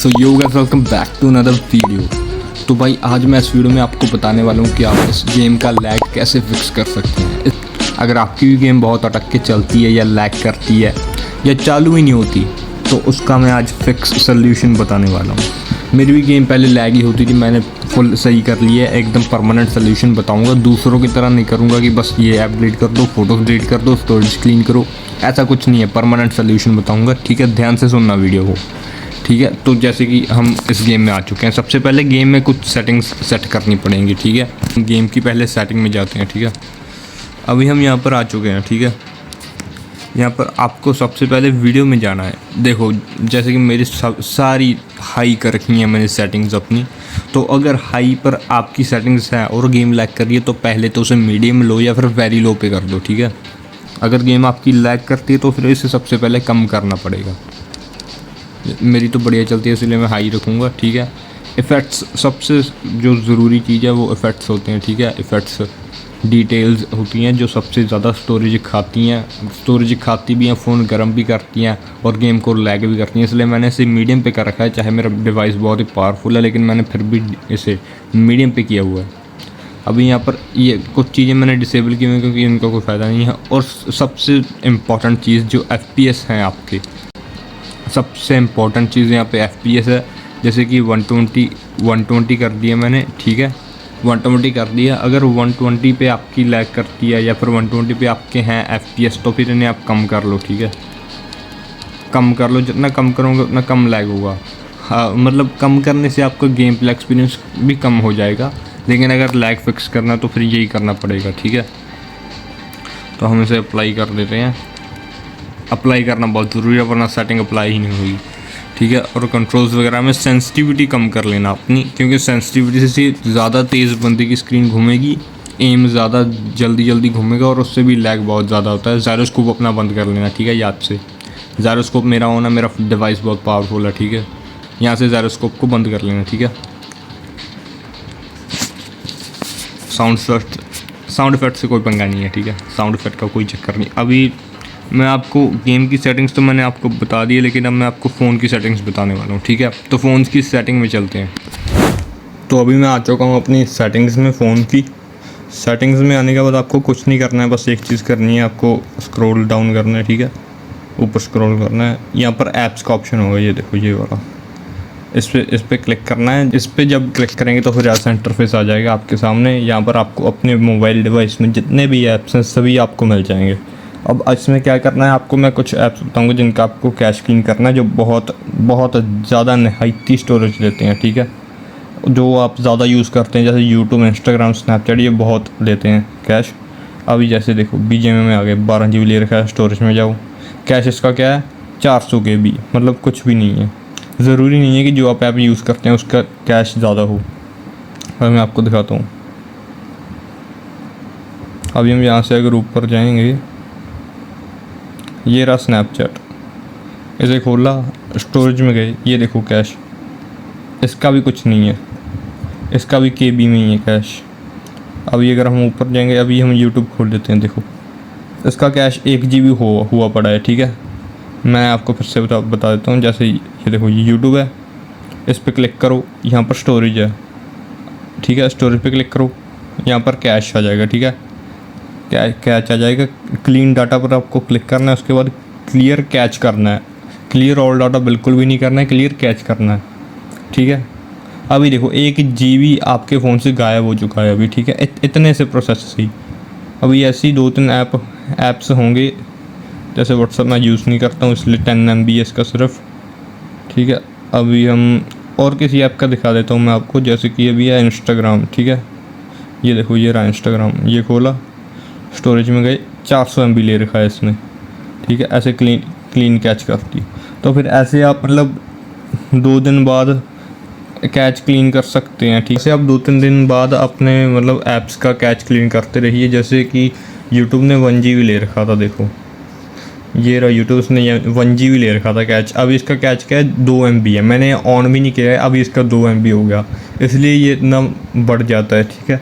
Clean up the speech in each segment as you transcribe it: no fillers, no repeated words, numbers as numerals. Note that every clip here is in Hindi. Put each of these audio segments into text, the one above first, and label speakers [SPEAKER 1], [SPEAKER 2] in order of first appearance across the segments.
[SPEAKER 1] So yo guys welcome back to another video. तो भाई आज मैं इस वीडियो में आपको बताने वाला हूँ कि आप इस गेम का लैग कैसे फिक्स कर सकते हैं। अगर आपकी भी गेम बहुत अटक के चलती है या लैग करती है या चालू ही नहीं होती तो उसका मैं आज फिक्स सोल्यूशन बताने वाला हूँ। मेरी भी गेम पहले लैग ही होती थी, मैंने फुल सही कर लिया है। एकदम परमानेंट सोल्यूशन बताऊँगा, दूसरों की तरह नहीं करूँगा कि बस ये ऐप डिलीट कर दो, फोटोज डिलीट कर दो, स्टोरेज क्लीन करो, ऐसा कुछ नहीं है। परमानेंट सोल्यूशन बताऊँगा, ठीक है? ध्यान से सुनना वीडियो को, ठीक है? तो जैसे कि हम इस गेम में आ चुके हैं, सबसे पहले गेम में कुछ सेटिंग्स सेट करनी पड़ेंगी, ठीक है? गेम की पहले सेटिंग में जाते हैं, ठीक है? अभी हम यहाँ पर आ चुके हैं, ठीक है? यहाँ पर आपको सबसे पहले वीडियो में जाना है। देखो जैसे कि मेरी सारी हाई कर रखी हैं मैंने सेटिंग्स अपनी, तो अगर हाई पर आपकी सेटिंग्स हैं और गेम लैग कर रही है तो पहले तो उसे मीडियम लो या फिर वेरी लो पे कर दो, ठीक है? अगर गेम आपकी लैग करती है तो फिर इसे सबसे पहले कम करना पड़ेगा। मेरी तो बढ़िया चलती है इसलिए मैं हाई रखूँगा, ठीक है? इफ़ेक्ट्स सबसे जो ज़रूरी चीज़ है वो इफ़ेक्ट्स होते हैं, ठीक है? इफ़ेक्ट्स डिटेल्स होती हैं जो सबसे ज़्यादा स्टोरेज खाती हैं, स्टोरेज खाती भी हैं, फ़ोन गर्म भी करती हैं और गेम को लैग भी करती हैं। इसलिए मैंने इसे मीडियम पे कर रखा है। चाहे मेरा डिवाइस बहुत ही पावरफुल है लेकिन मैंने फिर भी इसे मीडियम पे किया हुआ है। अभी यहाँ पर ये कुछ चीज़ें मैंने डिसेबल की हुई क्योंकि इनका कोई फ़ायदा नहीं है। और सबसे इम्पॉर्टेंट चीज़ जो FPS हैं आपके, सबसे इम्पॉर्टेंट चीज़ यहाँ पे FPS है। जैसे कि 120 कर दिया मैंने, ठीक है? 120 कर दिया। अगर 120 पे आपकी लैग करती है या फिर 120 पे आपके हैं FPS तो फिर इन्हें आप कम कर लो, ठीक है? कम कर लो, जितना कम करोगे उतना कम लैग होगा। हाँ, मतलब कम करने से आपका गेम प्ले एक्सपीरियंस भी कम हो जाएगा, लेकिन अगर लैग फिक्स करना तो फिर यही करना पड़ेगा, ठीक है? तो हम इसे अप्लाई कर देते हैं। अप्लाई करना बहुत ज़रूरी है वरना सेटिंग अप्लाई ही नहीं होगी, ठीक है? और कंट्रोल्स वगैरह में सेंसिटिविटी कम कर लेना अपनी, क्योंकि सेंसिटिविटी से ज़्यादा तेज़ बंदे की स्क्रीन घूमेगी, एम ज़्यादा जल्दी घूमेगा और उससे भी लैग बहुत ज़्यादा होता है। जायरोस्कोप अपना बंद कर लेना, ठीक है? याद से जायरोस्कोप मेरा होना, मेरा डिवाइस बहुत पावरफुल है, ठीक है? यहाँ से जायरोस्कोप को बंद कर लेना, ठीक है? साउंड इफेक्ट से कोई पंगा नहीं है, ठीक है? साउंड इफेक्ट का कोई चक्कर नहीं। अभी मैं आपको गेम की सेटिंग्स तो मैंने आपको बता दी है, लेकिन अब मैं आपको फ़ोन की सेटिंग्स बताने वाला हूँ, ठीक है? तो फ़ोन की सेटिंग में चलते हैं। तो अभी मैं आ चुका हूँ अपनी सेटिंग्स में। फ़ोन की सेटिंग्स में आने के बाद आपको कुछ नहीं करना है, बस एक चीज़ करनी है, आपको स्क्रॉल डाउन करना है, ठीक है? ऊपर स्क्रॉल करना है। यहाँ पर ऐप्स का ऑप्शन होगा, ये देखो ये वाला, इस पर क्लिक करना है। इस पर जब क्लिक करेंगे तो फिर ऐसा इंटरफेस आ जाएगा आपके सामने। यहाँ पर आपको अपने मोबाइल डिवाइस में जितने भी ऐप्स हैं सभी आपको मिल जाएंगे। अब इसमें क्या करना है, आपको मैं कुछ ऐप्स बताऊंगा जिनका आपको कैश क्लीन करना है, जो बहुत ज़्यादा नहायती स्टोरेज लेते हैं, ठीक है? जो आप ज़्यादा यूज़ करते हैं, जैसे यूट्यूब, इंस्टाग्राम, स्नैपचैट, ये बहुत लेते हैं कैश। अभी जैसे देखो BGMI में आ गए, 12 GB ले रखा है। स्टोरेज में जाओ, कैश इसका क्या है 400 KB, मतलब कुछ भी नहीं है। ज़रूरी नहीं है कि जो आप ऐप यूज़ करते हैं उसका कैश ज़्यादा हो। अब मैं आपको दिखाता हूँ। अभी हम यहाँ से अगर ऊपर जाएंगे, ये रहा स्नैपचैट, इसे खोला, स्टोरेज में गए, ये देखो कैश, इसका भी कुछ नहीं है, इसका भी KB में ही है कैश। अभी अगर हम ऊपर जाएंगे, अभी हम यूट्यूब खोल देते हैं, देखो इसका कैश 1 GB हुआ पड़ा है, ठीक है? मैं आपको फिर से बता देता हूँ। जैसे ये देखो ये यूट्यूब है, इस पर क्लिक करो, यहाँ पर स्टोरेज है, ठीक है? स्टोरेज पे क्लिक करो, यहाँ पर कैश आ जाएगा, ठीक है? कैच आ जाएगा। क्लीन डाटा पर आपको क्लिक करना है, उसके बाद क्लियर कैच करना है। क्लियर ऑल डाटा बिल्कुल भी नहीं करना है, क्लियर कैच करना है, ठीक है? अभी देखो 1 GB आपके फ़ोन से गायब हो चुका है अभी, ठीक है? इतने से प्रोसेस ही। अभी ऐसी 2-3 ऐप्स होंगे, जैसे व्हाट्सअप मैं यूज़ नहीं करता हूँ इसलिए 10 MB है इसका सिर्फ, ठीक है? अभी हम और किसी ऐप का दिखा देता हूँ मैं आपको, जैसे कि अभी है इंस्टाग्राम, ठीक है? ये देखो ये रहा इंस्टाग्राम, ये खोला, स्टोरेज में गए, 400 MB ले रखा है इसने, ठीक है? ऐसे क्लीन कैच करती। तो फिर ऐसे आप मतलब 2 दिन बाद कैच क्लीन कर सकते हैं, ठीक है? ऐसे आप 2-3 दिन बाद अपने मतलब ऐप्स का कैच क्लीन करते रहिए। जैसे कि यूट्यूब ने 1 GB ले रखा था, देखो ये रहा यूट्यूब, उसने 1 GB ले रखा था कैच। अभी इसका कैच क्या है 2 MB है, मैंने ऑन भी नहीं किया है, अभी इसका 2 MB हो गया, इसलिए ये इतना बढ़ जाता है, ठीक है?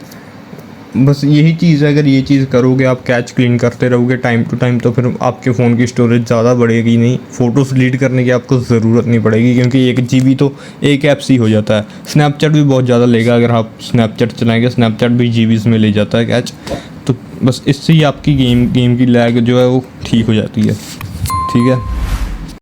[SPEAKER 1] बस यही चीज़ है, अगर ये चीज़ करोगे, आप कैच क्लीन करते रहोगे टाइम टू टाइम, तो फिर आपके फ़ोन की स्टोरेज ज़्यादा बढ़ेगी नहीं, फ़ोटोज़ डिलीट करने की आपको ज़रूरत नहीं पड़ेगी, क्योंकि 1 GB तो एक ऐप से ही हो जाता है। स्नैपचैट भी बहुत ज़्यादा लेगा, अगर आप स्नैपचैट चलाएँगे, स्नैपचैट भी GBs में ले जाता है कैच। तो बस इससे ही आपकी गेम की लैग जो है वो ठीक हो जाती है। ठीक है।